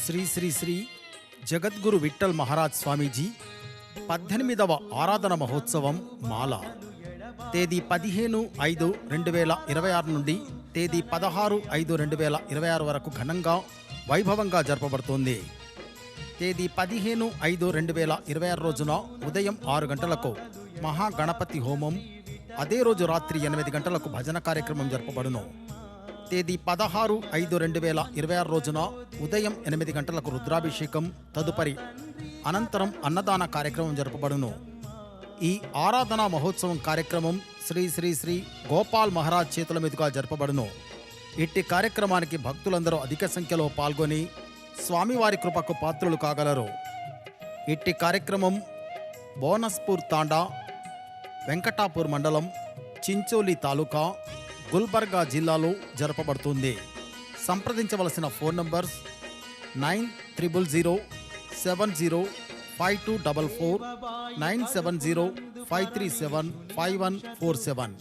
శ్రీ శ్రీ శ్రీ జగద్గురు విఠల్ మహారాజ్ స్వామీజీ 18వ ఆరాధన మహోత్సవం మాల తేదీ 15/5/2026 నుండి తేదీ 16/5/2026 వరకు ఘనంగా వైభవంగా జరపబడుతోంది. తేదీ 15/5/2026 రోజున ఉదయం 6 గంటలకు మహాగణపతి హోమం, అదే రోజు రాత్రి 8 గంటలకు భజన కార్యక్రమం జరపబడును. తేదీ 16/5/2026 రోజున ఉదయం 8 గంటలకు రుద్రాభిషేకం, తదుపరి అనంతరం అన్నదాన కార్యక్రమం జరపబడును. ఈ ఆరాధనా మహోత్సవం కార్యక్రమం శ్రీ శ్రీ శ్రీ గోపాల్ మహారాజ్ చేతుల మీదుగా జరపబడును. ఇట్టి కార్యక్రమానికి భక్తులందరూ అధిక సంఖ్యలో పాల్గొని స్వామివారి కృపకు పాత్రులు కాగలరు. ఇట్టి కార్యక్రమం బోనస్పూర్ తాండా, వెంకటాపూర్ మండలం, చించోలి తాలూకా, గుల్బర్గా జిల్లాలో జరపబడుతుంది. సంప్రదించవలసిన ఫోన్ నంబర్స్ 9000705244, 9705375147.